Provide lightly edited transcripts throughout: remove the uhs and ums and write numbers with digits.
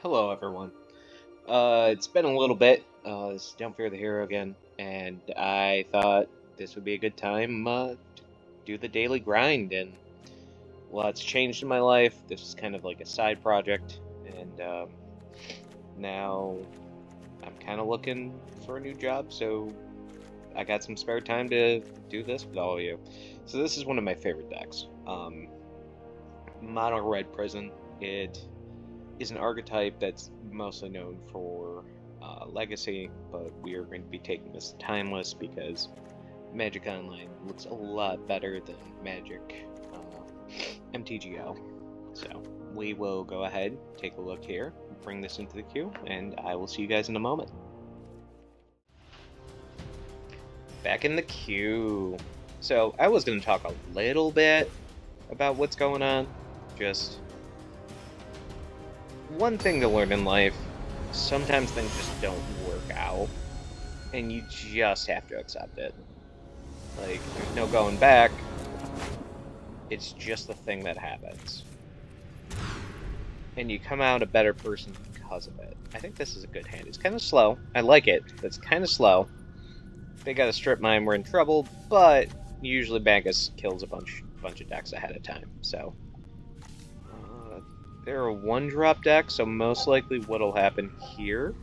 Hello, everyone. It's been a little bit. This is Don't Fear the Hero again, and I thought this would be a good time to do the daily grind. And lots changed in my life. This is kind of like a side project, and now I'm kind of looking for a new job. So I got some spare time to do this with all of you. So this is one of my favorite decks. Mono Red Prison. It is an archetype that's mostly known for Legacy, but we are going to be taking this to Timeless because Magic Online looks a lot better than Magic MTGO. So we will go ahead, take a look here, bring this into the queue, and I will see you guys in a moment. Back in the queue. So I was going to talk a little bit about what's going on. Just one thing to learn in life, sometimes things just don't work out, and you just have to accept it. Like, there's no going back. It's just the thing that happens. And you come out a better person because of it. I think this is a good hand. It's kind of slow. I like it, but it's kind of slow. They got a strip mine, we're in trouble, but usually Magus kills a bunch of decks ahead of time, so... They're a one-drop deck, so most likely what'll happen here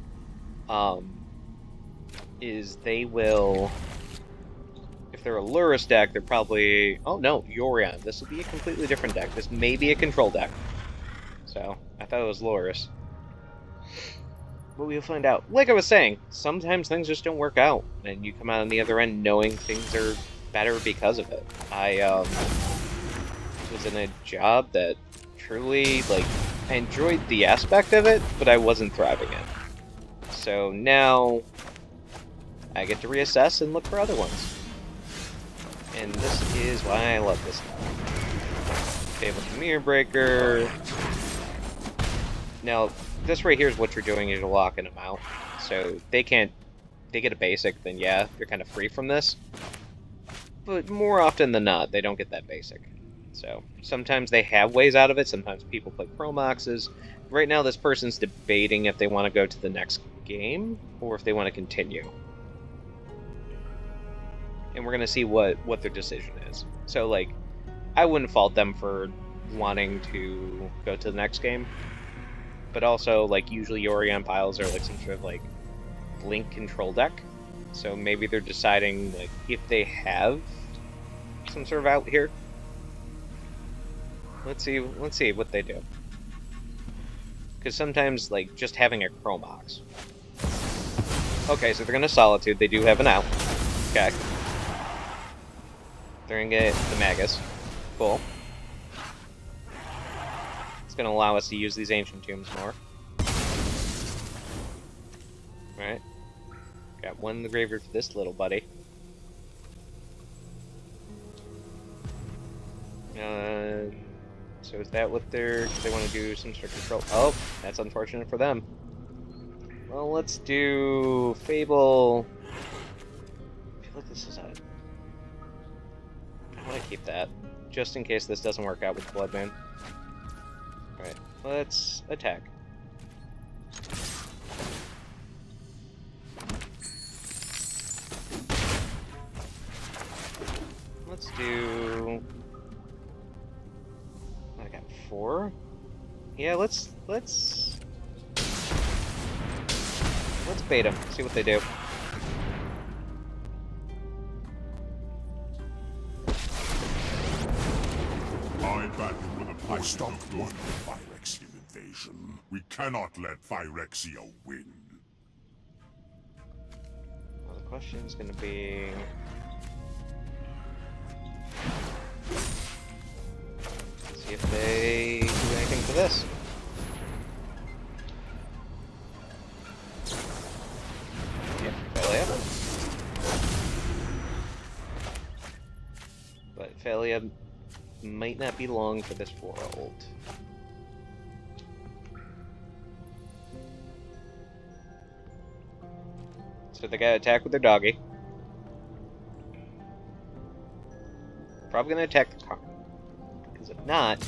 is they will... If they're a Lurrus deck, they're probably... Oh no, Yorion. This will be a completely different deck. This may be a control deck. So, I thought it was Lurrus. But we'll find out. Like I was saying, sometimes things just don't work out, and you come out on the other end knowing things are better because of it. I was in a job that truly, like, I enjoyed the aspect of it, but I wasn't thriving in. So now I get to reassess and look for other ones. And this is why I love this stuff. Fabled Mirror Breaker. Now, this right here is what you're doing is you're locking them out. So they get a basic, then yeah, you're kind of free from this. But more often than not, they don't get that basic. So, sometimes they have ways out of it, sometimes people play Promoxes. Right now, this person's debating if they want to go to the next game, or if they want to continue. And we're going to see what their decision is. So, like, I wouldn't fault them for wanting to go to the next game. But also, like, usually Yorion piles are, like, some sort of, like, Blink control deck. So maybe they're deciding, like, if they have some sort of out here. Let's see what they do. Because sometimes, like, just having a Chromox. Okay, so they're gonna Solitude. They do have an out. Okay. They're gonna get the Magus. Cool. It's gonna allow us to use these Ancient Tombs more. Alright. Got one in the graveyard for this little buddy. So is that what they want to do some sort of control? Oh, that's unfortunate for them. Well, let's do Fable. I feel like this is a... I want to keep that, just in case this doesn't work out with Blood Moon. Alright, let's attack. Let's do... I got 4. Yeah, let's bait them. See what they do. I battle with a I stopped one Phyrexian invasion. We cannot let Phyrexia win. Well, the question's gonna be... Let's see if they do anything to this. Yep, Phalia. But Phalia might not be long for this world. So they gotta attack with their doggy. Probably gonna attack the car. Because if not,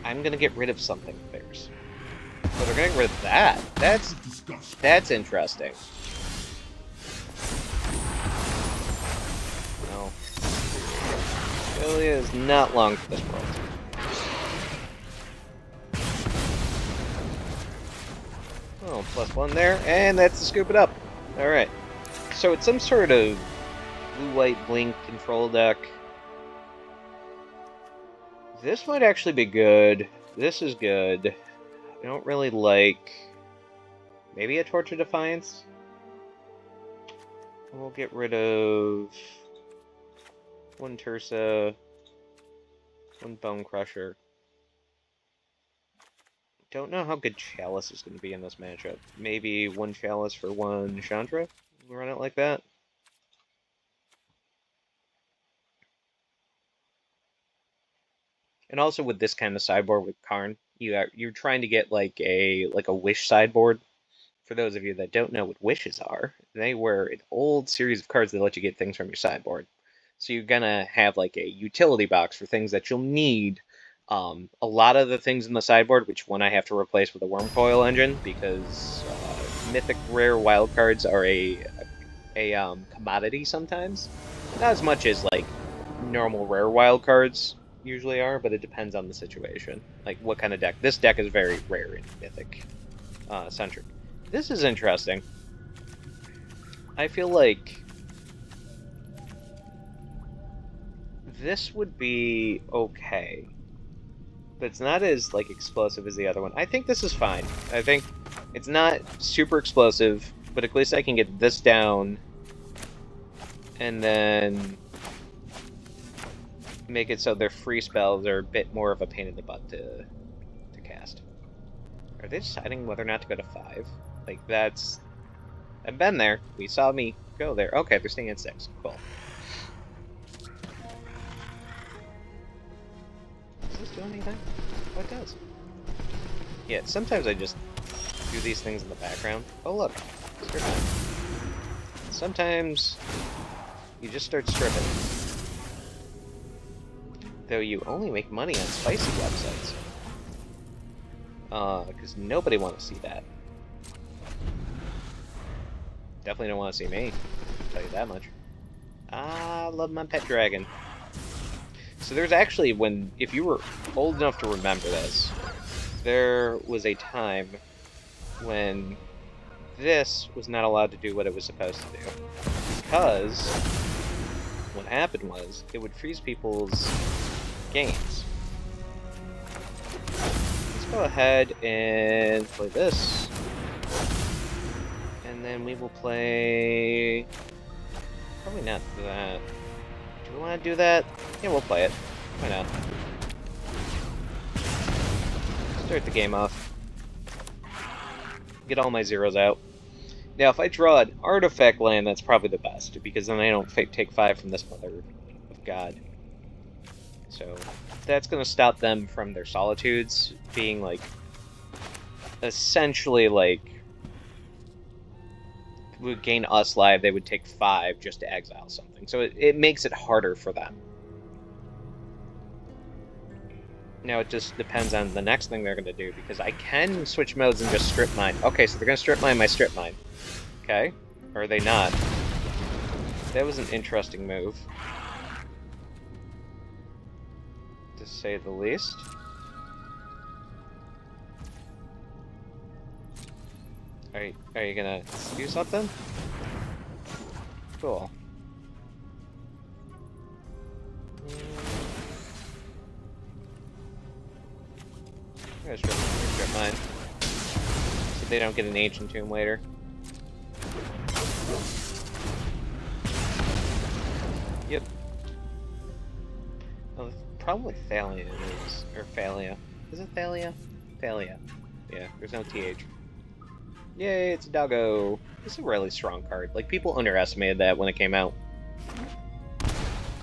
I'm gonna get rid of something of theirs. Oh, they're getting rid of that. That's interesting. No. Julia is not long for this world. Oh, +1 there, and that's to scoop it up. Alright. So it's some sort of blue-white blink control deck. This might actually be good. This is good. I don't really like... Maybe a Torch of Defiance? We'll get rid of... 1 Tersa, 1 Bone Crusher. Don't know how good Chalice is going to be in this matchup. Maybe 1 Chalice for 1 Chandra? We'll run it like that. And also with this kind of sideboard with Karn, you're trying to get like a wish sideboard. For those of you that don't know what wishes are, they were an old series of cards that let you get things from your sideboard. So you're gonna have like a utility box for things that you'll need. A lot of the things in the sideboard, which one I have to replace with a Wormcoil Engine, because mythic rare wild cards are a commodity sometimes. Not as much as like normal rare wild cards usually are, but it depends on the situation. Like what kind of deck. This deck is very rare in mythic centric. This is interesting. I feel like this would be okay, but it's not as like explosive as the other one. I think this is fine. I think it's not super explosive, but at least I can get this down and then make it so their free spells are a bit more of a pain in the butt to cast. Are they deciding whether or not to go to 5? Like, that's... I've been there. We saw me go there. Okay, they're staying at 6. Cool. Does this do anything? Oh, it does. Yeah, sometimes I just do these things in the background. Oh, look. Strip mine. Sometimes you just start stripping. Though you only make money on spicy websites. Because nobody wants to see that. Definitely don't want to see me. I'll tell you that much. I love my pet dragon. So there's actually, if you were old enough to remember this, there was a time when this was not allowed to do what it was supposed to do. Because what happened was, it would freeze people's games. Let's go ahead and play this. And then we will play... Probably not that. Do we want to do that? Yeah, we'll play it. Why not? Start the game off. Get all my zeros out. Now, if I draw an artifact land, that's probably the best, because then I don't take 5 from this Mother of God. So, that's going to stop them from their solitudes being, like, essentially, like, would gain us live, they would take 5 just to exile something. So it makes it harder for them. Now it just depends on the next thing they're going to do, because I can switch modes and just strip mine. Okay, so they're going to strip mine my strip mine. Okay. Or are they not? That was an interesting move, to say the least. Are you gonna do something? Cool. I'm gonna strip mine, so they don't get an Ancient Tomb later. Yep. Oh, the problem with Thalia is... or Thalia. Is it Thalia? Thalia. Yeah, there's no TH. Yay, it's a doggo! This is a really strong card. Like, people underestimated that when it came out.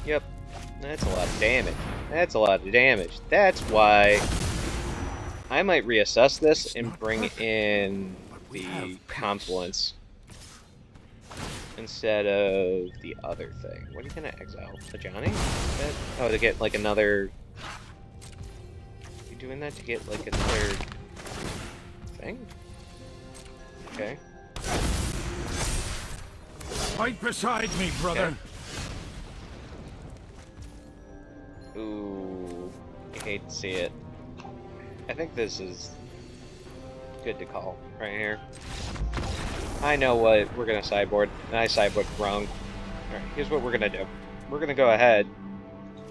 Yep. That's a lot of damage. That's a lot of damage. That's why I might reassess this and bring in the Confluence instead of the other thing. What are you gonna exile? A Johnny? Oh, to get, like, another... You're doing that to get, like, another... Interesting. Okay. Right beside me, brother. Okay. Ooh, you hate to see it. I think this is good to call right here. I know what we're gonna sideboard, and I sideboarded wrong. Alright, here's what we're gonna do. We're gonna go ahead.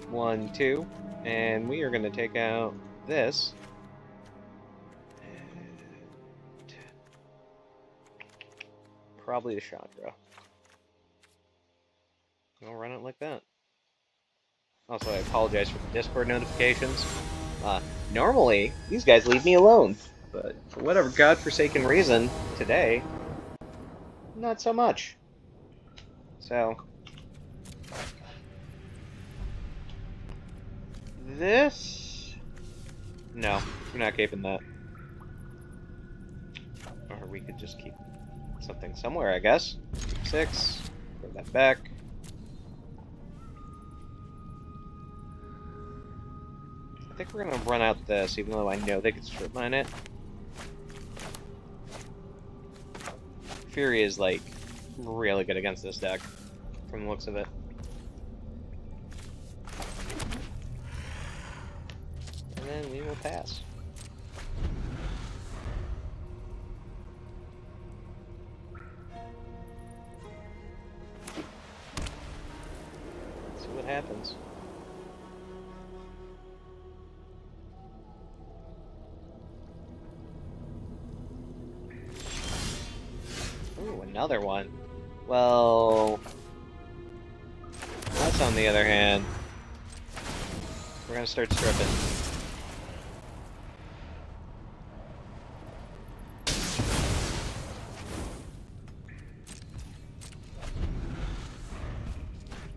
1, 2, and we are gonna take out this. And probably the Chandra. We'll run it like that. Also, I apologize for the Discord notifications. Normally, these guys leave me alone, but for whatever godforsaken reason, today, not so much. So, this... No, we're not keeping that. Or we could just keep something somewhere, I guess. 6, throw that back. I think we're gonna run out this, even though I know they could strip mine it. Fury is, like, really good against this deck, from the looks of it. And then we will pass. See what happens. Ooh, another one. Well, us on the other hand, we're gonna start stripping.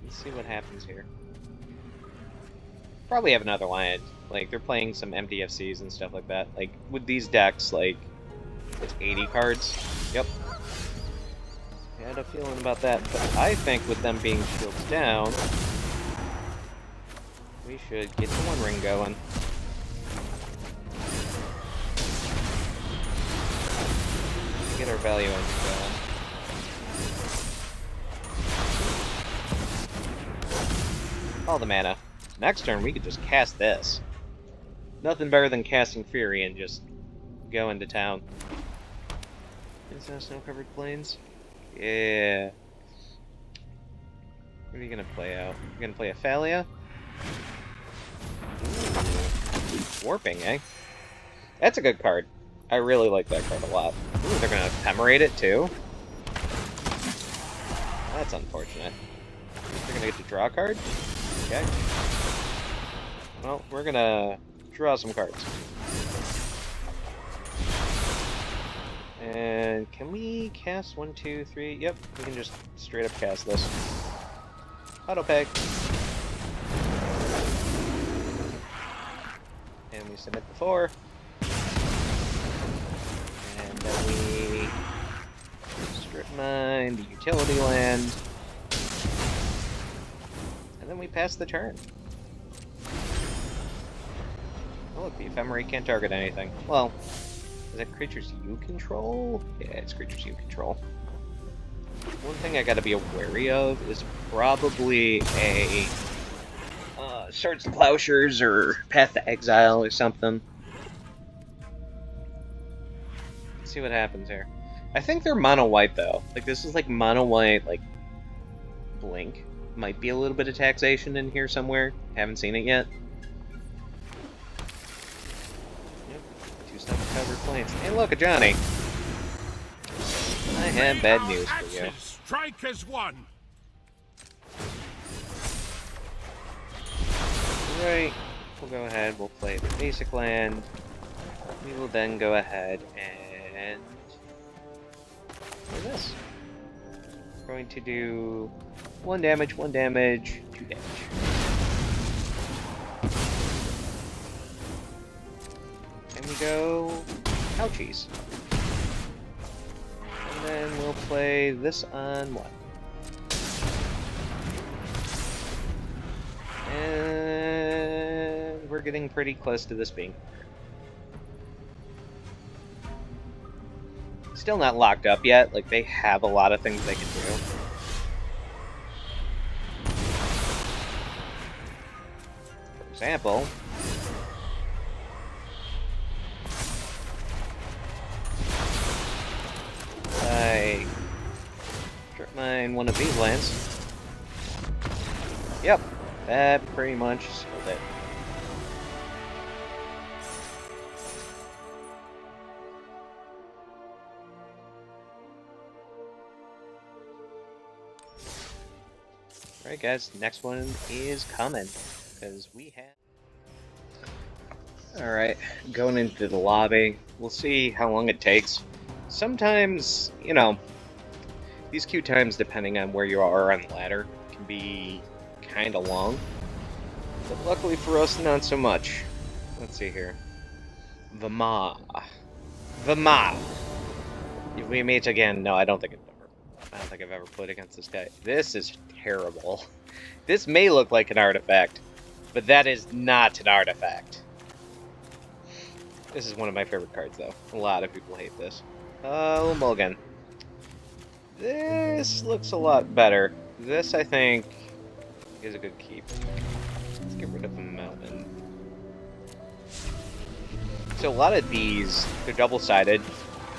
Let's see what happens here. Probably have another land. Like, they're playing some MDFCs and stuff like that. Like, with these decks, like, it's 80 cards. Yep. I had a feeling about that, but I think with them being shields down, we should get the One Ring going. Get our value engine going. All the mana. Next turn, we could just cast this. Nothing better than casting Fury and just go into town. Is that snow-covered plains? Yeah. What are you gonna play out? You gonna play Athalia? Ooh. Warping, eh? That's a good card. I really like that card a lot. Ooh, they're gonna ephemerate it too? That's unfortunate. They're gonna get to draw a card? Okay. Well, we're gonna draw some cards. And can we cast 1, 2, 3? Yep, we can just straight up cast this. Auto peg. And we submit the 4. And then we strip mine the utility land. And then we pass the turn. Oh look, the Ephemerate can't target anything. Well, is it creatures you control? Yeah, it's creatures you control. One thing I gotta be wary of is probably a Swords to Plowshares or Path to Exile or something. Let's see what happens here. I think they're mono white though. Like this is like mono white, like Blink. Might be a little bit of taxation in here somewhere. Haven't seen it yet. Covered plains. Hey, look, a Johnny. I have bad news for you. Strike as one. Right. We'll go ahead. We'll play the basic land. We will then go ahead and play this. We're going to do 1 damage, 1 damage, 2 damage. And we go ouchies. And then we'll play this on 1. And we're getting pretty close to this being. Still not locked up yet. Like, they have a lot of things they can do. For example, I strip mine one of these lands. Yep, that pretty much sealed it. Alright guys, next one is coming, because we have... Alright, going into the lobby. We'll see how long it takes. Sometimes, you know, these queue times, depending on where you are on the ladder, can be kinda long. But luckily for us, not so much. Let's see here. Vama. If we meet again, no, I don't think I've ever played against this guy. This is terrible. This may look like an artifact, but that is not an artifact. This is one of my favorite cards, though. A lot of people hate this. Mulligan. This looks a lot better. This, I think, is a good keep. Let's get rid of the mountain. So a lot of these, they're double-sided.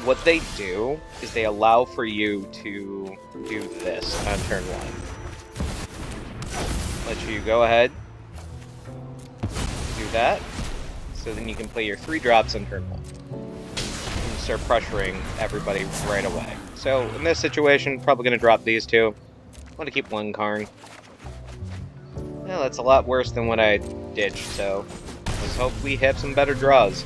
What they do is they allow for you to do this on turn 1. Let you go ahead, do that, so then you can play your 3 drops on turn 1. And start pressuring everybody right away. So in this situation, probably going to drop these 2. I want to keep 1 Karn. Well, that's a lot worse than what I ditched, so let's hope we have some better draws.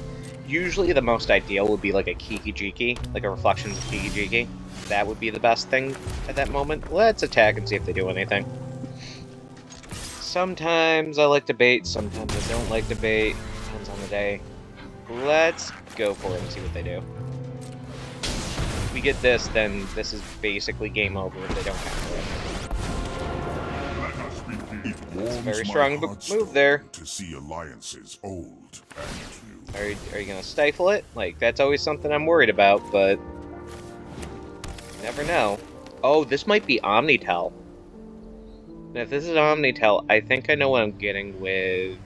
Usually the most ideal would be like a Kiki-Jiki, like a Reflections of Kiki-Jiki. That would be the best thing at that moment. Let's attack and see if they do anything. Sometimes I like to bait, sometimes I don't like to bait. Depends on the day. Let's go for it and see what they do. If we get this, then this is basically game over if they don't counter it. It's a very strong move there. To see alliances old and new. Are you gonna stifle it? Like, that's always something I'm worried about, but you never know. Oh, this might be Omnitel. And if this is Omnitel, I think I know what I'm getting with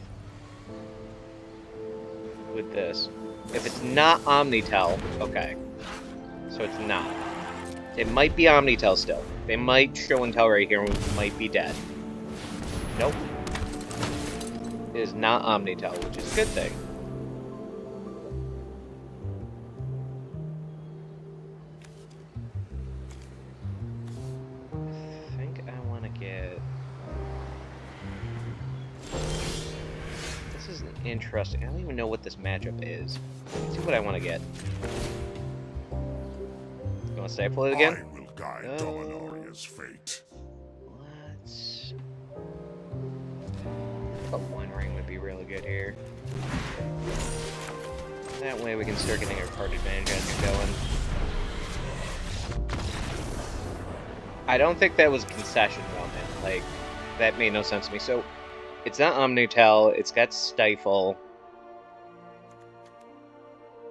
this. If it's not Omnitel, okay. So it's not. It might be Omnitel still. They might show and tell right here and we might be dead. Nope. It is not Omnitel, which is a good thing. Interesting. I don't even know what this matchup is. Let's see what I want to get. You want to stifle it again? I will guide Dominaria's fate. Let's... A 1 ring would be really good here. That way we can start getting our card advantage as we're going. I don't think that was a concession moment. Like, that made no sense to me. So, it's not Omnitel, it's got Stifle.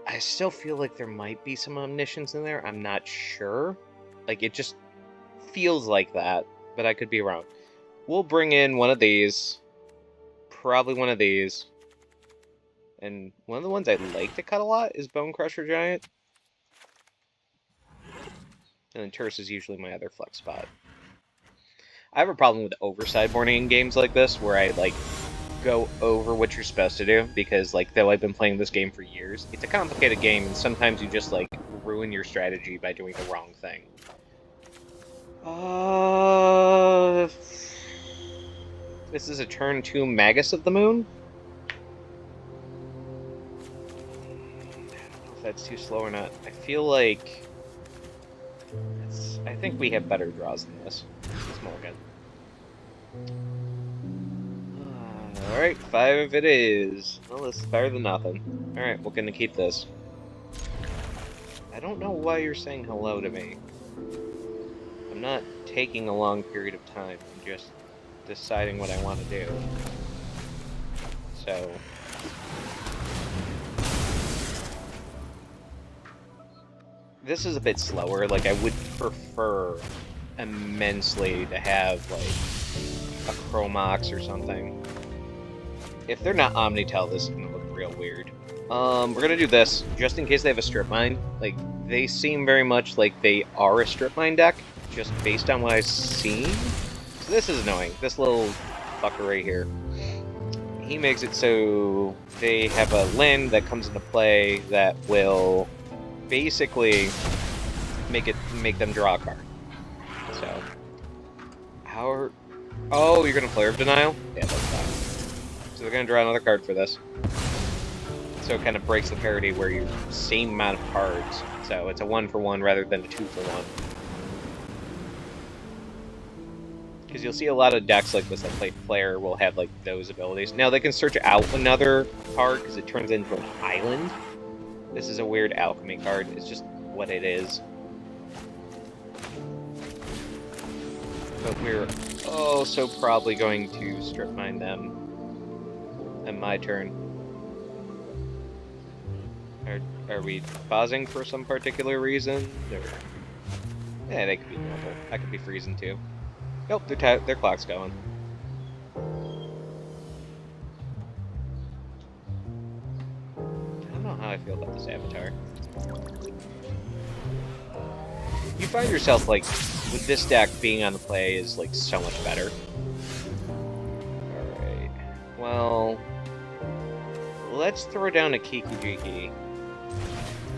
I still feel like there might be some Omniscience in there, I'm not sure. Like, it just feels like that, but I could be wrong. We'll bring in one of these. Probably one of these. And one of the ones I like to cut a lot is Bone Crusher Giant. And then Terse is usually my other flex spot. I have a problem with oversideboarding in games like this, where I, like, go over what you're supposed to do, because, like, though I've been playing this game for years, it's a complicated game, and sometimes you just, like, ruin your strategy by doing the wrong thing. This is a turn 2 Magus of the Moon? I don't know if that's too slow or not. I feel like... I think we have better draws than this. Let's mulligan. Alright, 5 it is. Well, this is better than nothing. Alright, we're gonna keep this. I don't know why you're saying hello to me. I'm not taking a long period of time. I'm just deciding what I want to do. So... this is a bit slower. Like, I would prefer immensely to have, like, a Chromox or something. If they're not Omnitel, this is gonna look real weird. We're gonna do this, just in case they have a Strip Mine. Like, they seem very much like they are a Strip Mine deck, just based on what I've seen. So this is annoying. This little fucker right here. He makes it so they have a land that comes into play that will basically make them draw a card. So, how are... Oh, you're gonna Flare of Denial? Yeah, that's fine. So they're gonna draw another card for this. So it kind of breaks the parity where you're same amount of cards. So it's a 1-for-1 rather than a 2-for-1. Because you'll see a lot of decks like this that play Flare will have like those abilities. Now they can search out another card because it turns into an island. This is a weird alchemy card. It's just what it is. But we're also probably going to Strip Mine them. And my turn. Are we pausing for some particular reason? Or... Yeah, they could be normal. I could be freezing too. Nope, their clock's going. I don't know how I feel about this avatar. You find yourself, like, with this deck being on the play is, like, so much better. Alright. Well... Let's throw down a Kiki-Jiki.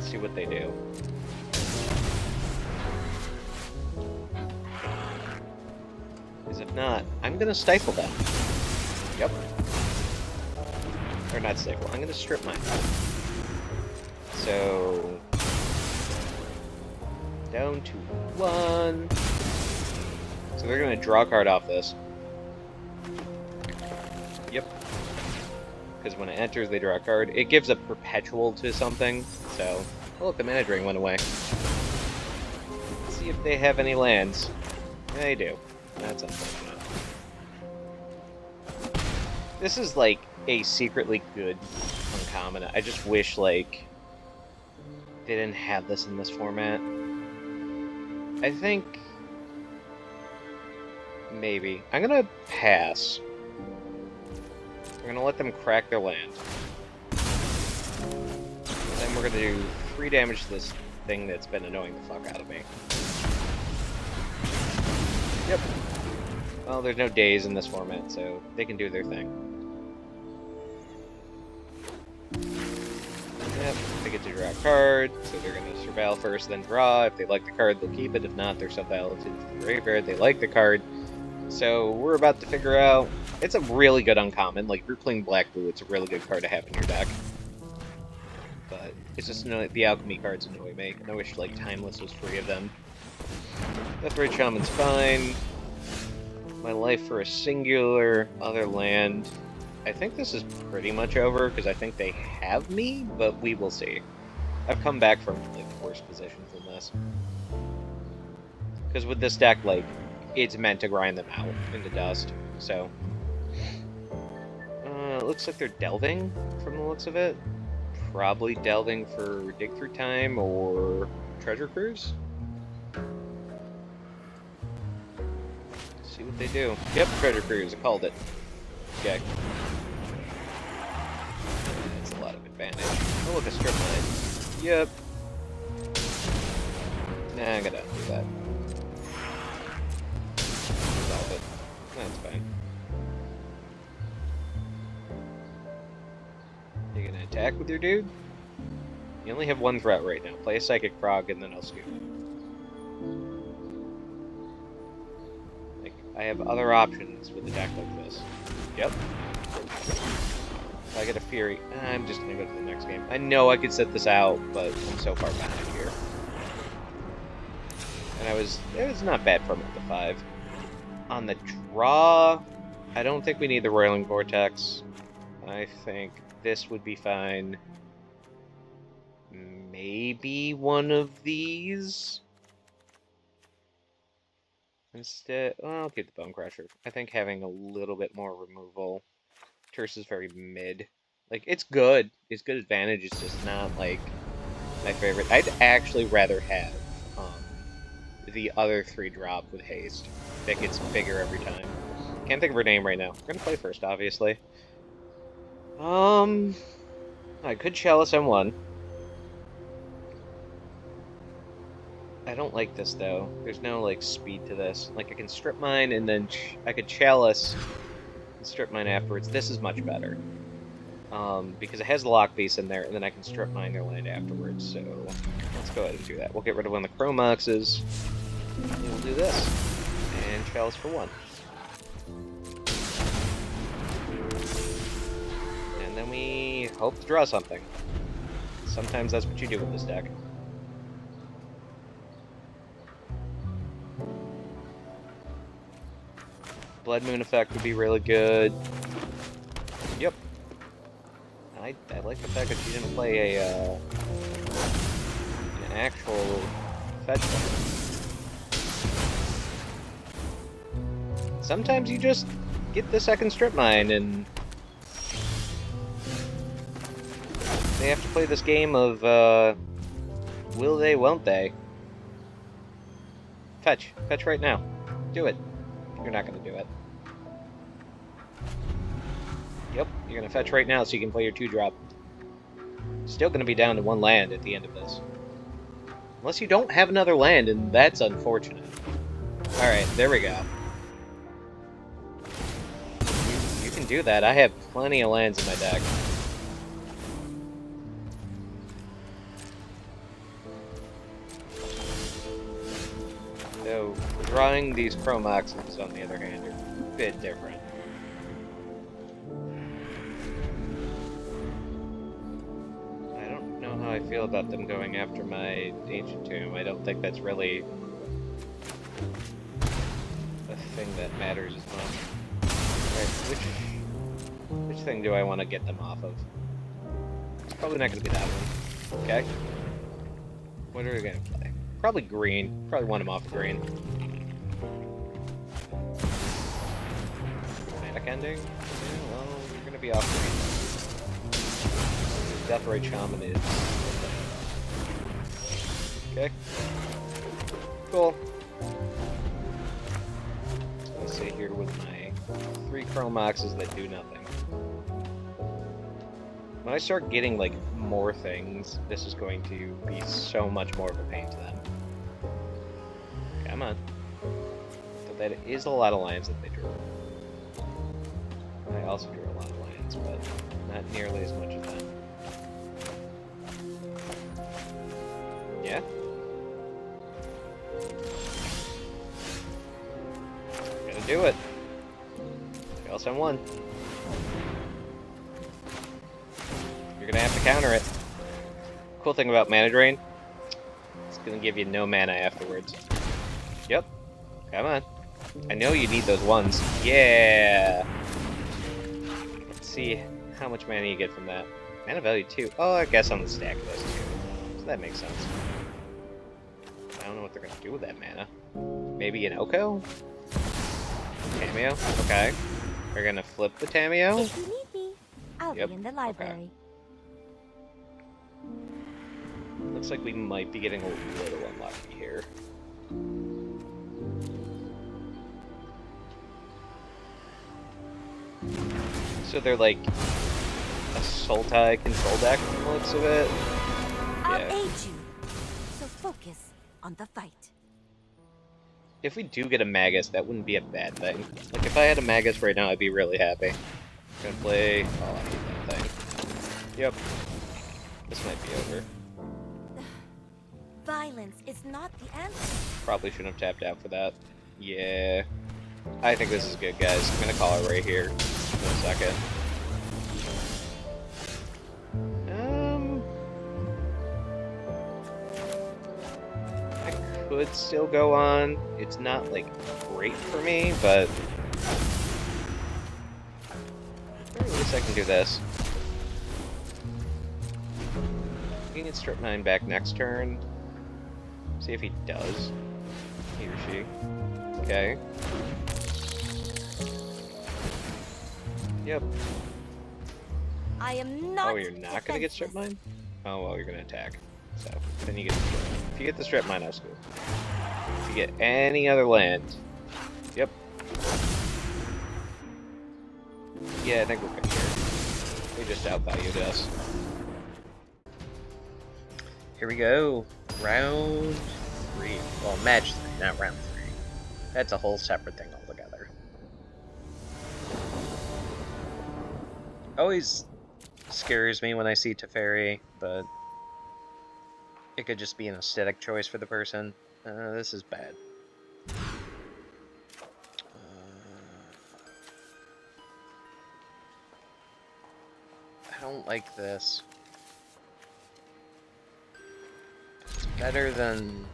See what they do. Because if not, I'm gonna stifle them. Yep. Or not stifle, I'm gonna Strip Mine. So... Down to 1. So they're gonna draw a card off this. Yep. Because when it enters, they draw a card. It gives a perpetual to something, so... Oh, look, the Mana Drain went away. Let's see if they have any lands. They do. That's unfortunate. This is, like, a secretly good uncommon. I just wish, like, they didn't have this in this format. I think... Maybe. I'm gonna pass. We're gonna let them crack their land. And then we're gonna do 3 damage to this thing that's been annoying the fuck out of me. Yep. Well, there's no days in this format, so they can do their thing. Yep, they get to draw a card, so they're gonna surveil first, then draw. If they like the card, they'll keep it. If not, they're surveil into the graveyard. They like the card. So we're about to figure out... It's a really good uncommon. Like, if you're playing black-blue, it's a really good card to have in your deck. But it's just the alchemy cards annoy me. I wish, like, Timeless was free of them. Deathrite Shaman's fine. My life for a singular other land. I think this is pretty much over, because I think they have me, but we will see. I've come back from, like, worse positions than this. Because with this deck, like, it's meant to grind them out into dust, so... it looks like they're delving, from the looks of it. Probably delving for Dig Through Time or Treasure Cruise. See what they do. Yep, Treasure Cruise, I called it. Okay. That's a lot of advantage. Oh, look, a Strip Mine. Yep. Nah, I'm gonna do that. Resolve it. That's fine. You gonna attack with your dude? You only have 1 threat right now. Play a Psychic Frog and then I'll scoop. Like, I have other options with a deck like this. Yep. If I get a Fury, I'm just gonna go to the next game. I know I could set this out, but I'm so far behind here. And it was not bad from at the 5. On the draw, I don't think we need the Roiling Vortex. I think this would be fine. Maybe one of these? Instead, well, I'll keep the Bone Crusher. I think having a little bit more removal. Terse is very mid. Like, it's good. It's good advantage, it's just not, like, my favorite. I'd actually rather have the other 3 drop with haste. That gets bigger every time. Can't think of her name right now. We're gonna play first, obviously. I could Chalice M1. I don't like this though. There's no like speed to this. Like I can strip mine and then I could Chalice and strip mine afterwards. This is much better. Because it has the lock piece in there, and then I can strip mine their land afterwards. So let's go ahead and do that. We'll get rid of one of the Chromoxes. And we'll do this. And Chalice for 1. And then we hope to draw something. Sometimes that's what you do with this deck. Blood Moon effect would be really good. Yep. I like the fact that she didn't play an actual fetch card. Sometimes you just get the second strip mine and they have to play this game of will they, won't they? Fetch right now. Do it. You're not gonna do it. Yep, you're gonna fetch right now so you can play your 2-drop. Still gonna be down to 1 land at the end of this. Unless you don't have another land, and that's unfortunate. Alright, there we go. You can do that. I have plenty of lands in my deck. So, drawing these Chromoxes, on the other hand, are a bit different. I don't know how I feel about them going after my Ancient Tomb. I don't think that's really a thing that matters as much. Alright, which thing do I want to get them off of? It's probably not going to be that one. Okay. What are we going to play? Probably green. Probably want him off of green. Manic ending? Yeah, well, you're gonna be off green. Deathrite Shaman is. Okay. Cool. Let's sit here with my 3 Chromoxes that do nothing. When I start getting, like, more things, this is going to be so much more of a pain to them. Come on. So that is a lot of lands that they drew. I also drew a lot of lands, but not nearly as much as them. Yeah? Gotta do it. Chaos M1. You're gonna have to counter it. Cool thing about Mana Drain, it's gonna give you no mana afterwards. Yep. Come on. I know you need those ones. Yeah! Let's see how much mana you get from that. Mana value 2. Oh, I guess on the stack it does too. So that makes sense. I don't know what they're gonna do with that mana. Maybe an Oko? Tameo? Okay. They're gonna flip the Tameo? If you need me, I'll be in the library. Looks like we might be getting a little unlucky here. So they're like a Sultai control deck from the looks of it. I'll aid you. So focus on the fight. If we do get a Magus, that wouldn't be a bad thing. Like if I had a Magus right now, I'd be really happy. Gonna play. Oh, I hate that thing. Yep. This might be over. Violence is not the answer. Probably shouldn't have tapped out for that. Yeah. I think this is good, guys. I'm gonna call it right here in a second. I could still go on. It's not, like, great for me, but at least I can do this. We can strip 9 back next turn. See if he does. He or she. Okay. Yep. I am not. Oh, you're not gonna get strip mine? Oh, well, you're gonna attack. So then you get the strip. If you get the strip mine, that's cool. If you get any other land, yep. Yeah, I think we're good here. They just outvalued us. Here we go. Round 3. Well, match 3, not round 3. That's a whole separate thing altogether. Always scares me when I see Teferi, but it could just be an aesthetic choice for the person. This is bad. I don't like this. It's better than...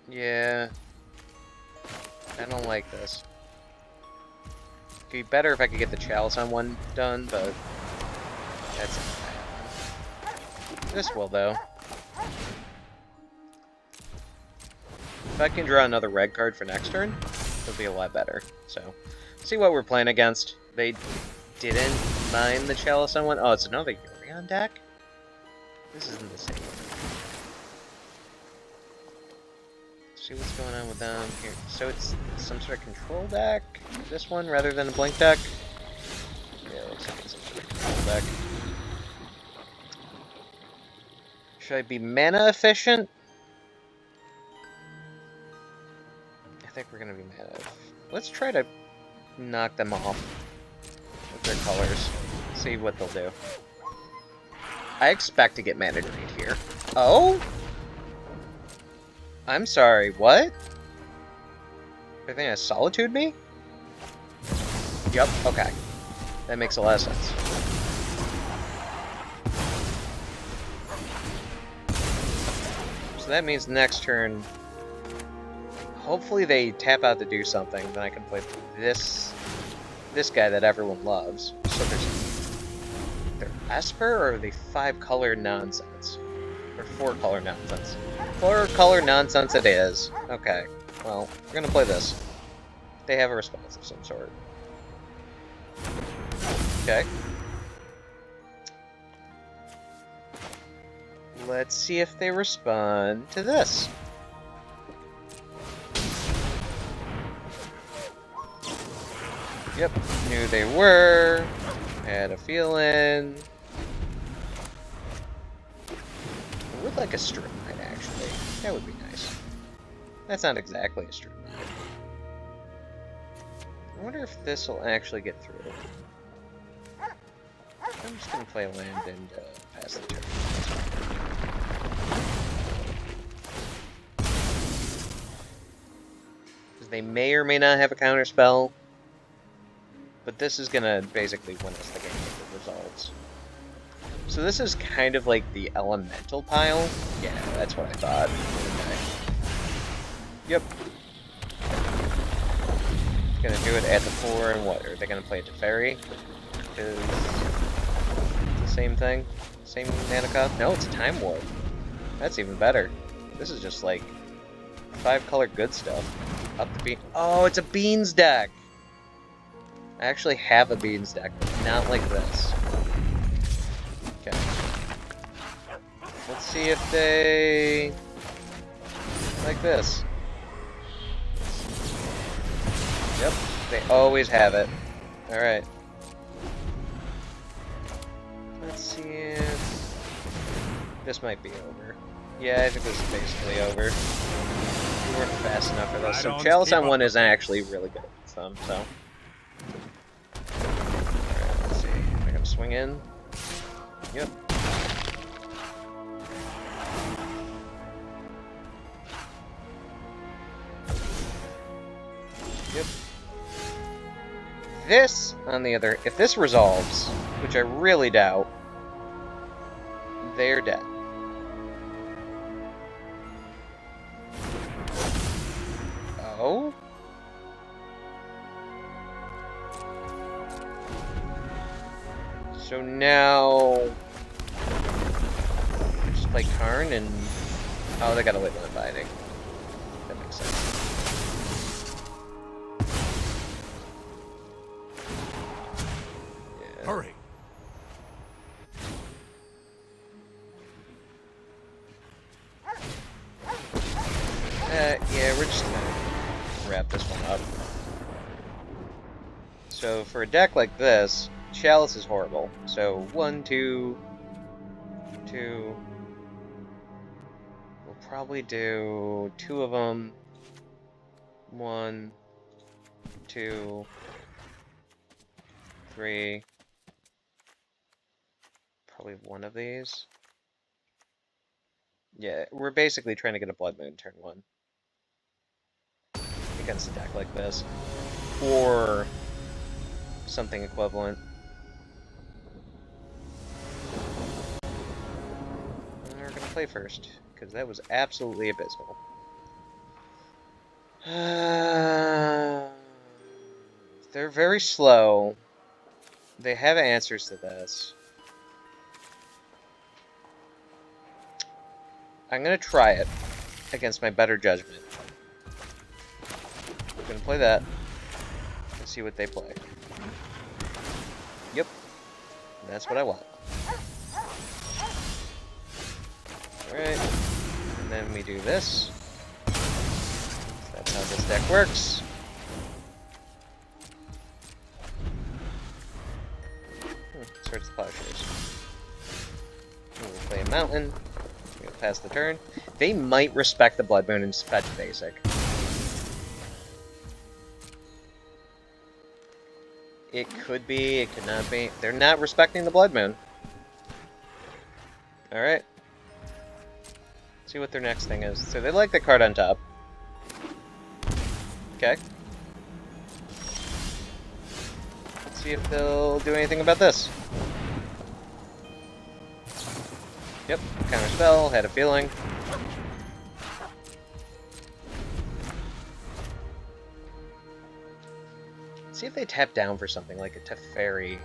Yeah. I don't like this. It'd be better if I could get the Chalice on one done, but... That's not bad. This will, though. If I can draw another red card for next turn, it'll be a lot better. So, see what we're playing against. They didn't mind the Chalice on one. Oh, it's another Yorion deck? This isn't the same one. See what's going on with them here. So it's some sort of control deck, this one, rather than a blink deck? Yeah, it looks like it's some sort of control deck. Should I be mana efficient? I think we're gonna be mana. Let's try to knock them off with their colors. See what they'll do. I expect to get mana drained here. Oh? I'm sorry, what? They're thinking of Solitude me? Yep, okay. That makes a lot of sense. So that means next turn, hopefully they tap out to do something, then I can play this guy that everyone loves. So they're Esper, or are they 5-color nonsense? Or 4-color nonsense? 4-color nonsense it is. Okay, well, we're gonna play this. They have a response of some sort. Okay. Let's see if they respond to this. Yep, knew they were. Had a feeling. I would like a strip mine, actually. That would be nice. That's not exactly a strip mine. I wonder if this will actually get through. I'm just gonna play land and pass the turn. Because they may or may not have a counter spell. But this is gonna basically win us the game if it resolves. So this is kind of like the elemental pile. Yeah, that's what I thought. Okay. Yep. Gonna do it at the 4, and what? Are they gonna play it to Teferi? Because it's the same thing? Same mana cost? No, it's a Time Warp. That's even better. This is just like 5-color good stuff. Up the bean. Oh, it's a Beans deck! I actually have a Beans deck, but not like this. Okay. Let's see if they... like this. Yep, they always have it. Alright. Let's see if... this might be over. Yeah, I think this is basically over. We weren't fast enough for this. So Chalice on 1 is actually really good with them, so... Alright, let's see. Am I gonna swing in? Yep. Yep. This, on the other, if this resolves, which I really doubt, they're dead. Oh? So now... just play Karn and... oh, they got a late one binding. That makes sense. Yeah. Hurry. Yeah, we're just gonna wrap this one up. So for a deck like this, Chalice is horrible. So 1, 2, 2. We'll probably do 2 of them. 1, 2, 3. Probably 1 of these. Yeah, we're basically trying to get a Blood Moon turn 1 against a deck like this, or something equivalent. And we're gonna play first, because that was absolutely abysmal. They're very slow. They have answers to this. I'm gonna try it against my better judgment. I'm gonna play that and see what they play. Yep, that's what I want. Alright, and then we do this. That's how this deck works. Starts the Plowshares. We'll play a Mountain. We'll pass the turn. They might respect the Blood Moon and fetch basic. It could be, it could not be. They're not respecting the Blood Moon. Alright. See what their next thing is. So they like the card on top. Okay. Let's see if they'll do anything about this. Yep, counter spell, had a feeling. See if they tap down for something like a Teferi.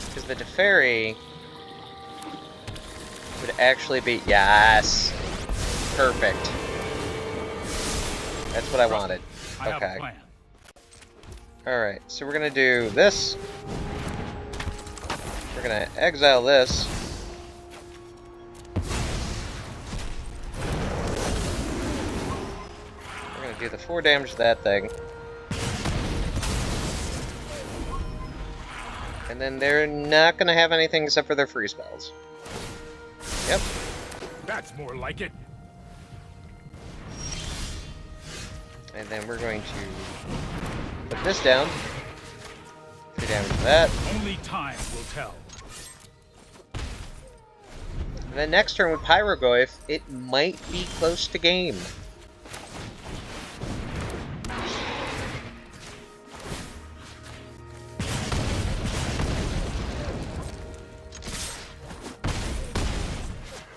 Because the Teferi would actually be... Yes! Perfect. That's what I wanted. Okay. Alright, so we're gonna do this. We're gonna exile this. We're gonna do the 4 damage to that thing. And then they're not gonna have anything except for their free spells. Yep. That's more like it. And then we're going to put this down. 3 damage to that. Only time will tell. And then next turn with Pyrogoyf, it might be close to game.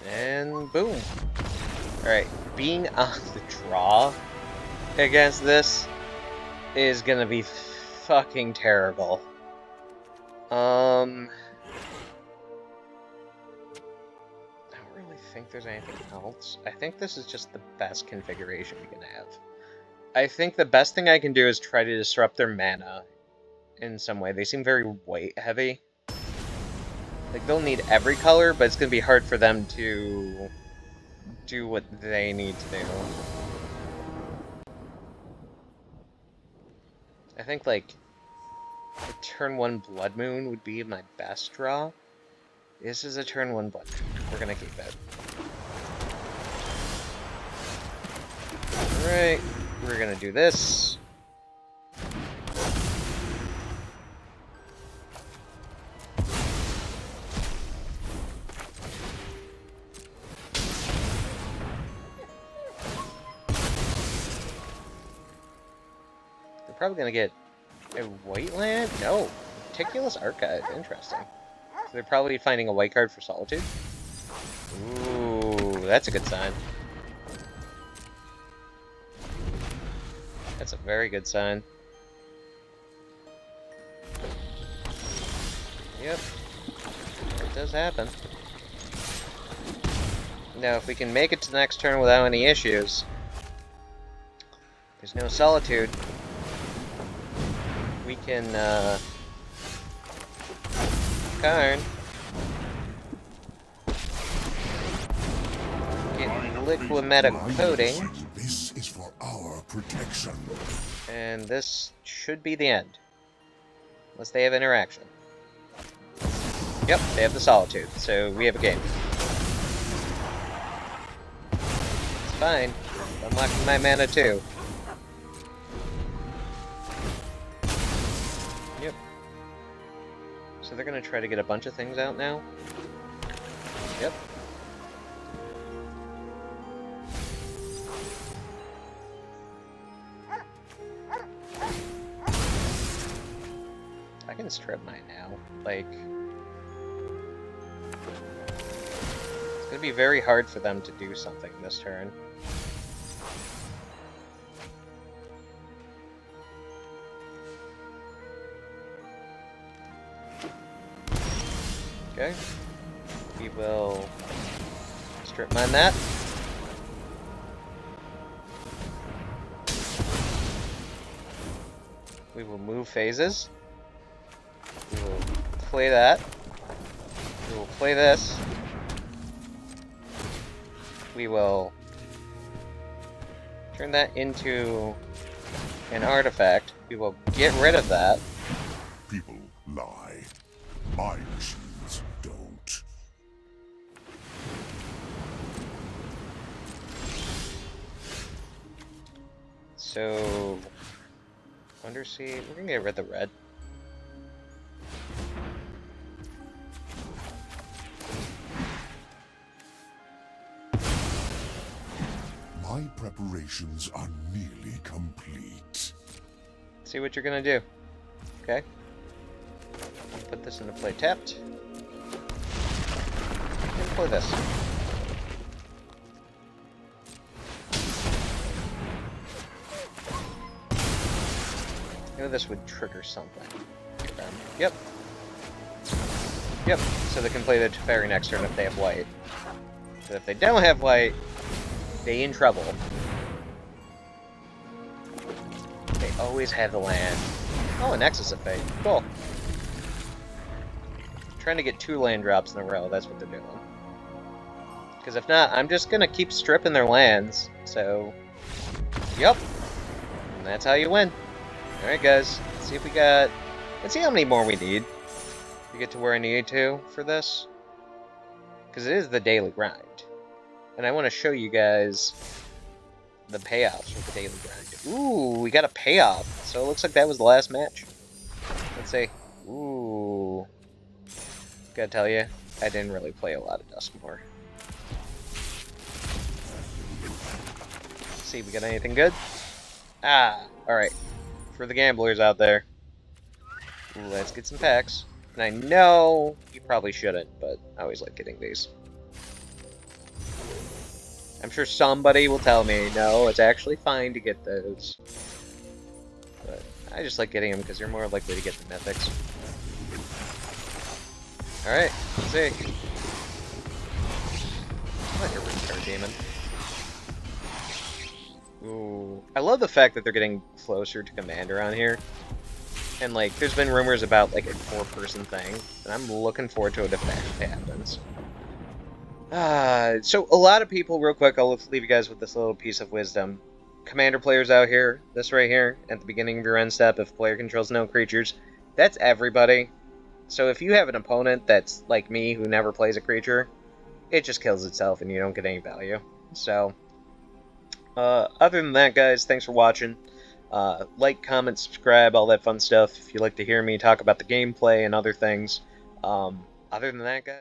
And boom. Alright, being on the draw against this is gonna be fucking terrible. I don't really think there's anything else. I think this is just the best configuration we can have. I think the best thing I can do is try to disrupt their mana in some way. They seem very white heavy. Like, they'll need every color, but it's gonna be hard for them to do what they need to do. I think, like, a turn 1 Blood Moon would be my best draw. This is a turn 1 Blood Moon. We're gonna keep it. Alright, we're gonna do this. Probably gonna get a white land? No. Meticulous Archive. Interesting. So they're probably finding a white card for Solitude. Ooh, that's a good sign. That's a very good sign. Yep. It does happen. Now, if we can make it to the next turn without any issues, there's no Solitude. We can, Karn. liquimetic coating, This is for our protection. and this should be the end. Unless they have interaction. Yep, they have the Solitude, so we have a game. It's fine. Unlocking my mana too. Yep. So they're gonna try to get a bunch of things out now? Yep. I can strip mine now. Like... It's gonna be very hard for them to do something this turn. Okay. We will strip mine that. We will move phases. We will play that. We will play this. We will turn that into an artifact. We will get rid of that. People lie. My machines don't. So, Undersea, we're gonna get rid of the red. My preparations are nearly complete. See what you're gonna do. Okay. Put this into play tapped. And play this. I know this would trigger something. Yep. Yep. So they can play the Teferi next turn if they have white. But if they don't have white, they in trouble. They always have the land. Oh, a Nexus of Fate. Cool. Trying to get 2 land drops in a row, that's what they're doing. Because if not, I'm just gonna keep stripping their lands. So, yep. And that's how you win. Alright guys, let's see if we got... Let's see how many more we need to get to where I need to for this. Because it is the daily grind. And I want to show you guys the payoffs for the daily grind. Ooh, we got a payoff. So it looks like that was the last match. Let's see. Ooh. Gotta tell you, I didn't really play a lot of Duskmoor. Let's see, we got anything good? Ah, alright. For the gamblers out there, let's get some packs. And I know you probably shouldn't, but I always like getting these. I'm sure somebody will tell me, no, it's actually fine to get those. But I just like getting them because you're more likely to get the mythics. Alright, let's see. I like a Ringcard Demon. Ooh. I love the fact that they're getting closer to Commander on here. And, like, there's been rumors about, like, a 4-person thing. And I'm looking forward to it if that actually happens. So, a lot of people, real quick, I'll leave you guys with this little piece of wisdom. Commander players out here, this right here, at the beginning of your end step, if player controls no creatures, that's everybody. So if you have an opponent that's like me, who never plays a creature, it just kills itself and you don't get any value. So, other than that, guys, thanks for watching. Like, comment, subscribe, all that fun stuff if you like to hear me talk about the gameplay and other things. Other than that, guys...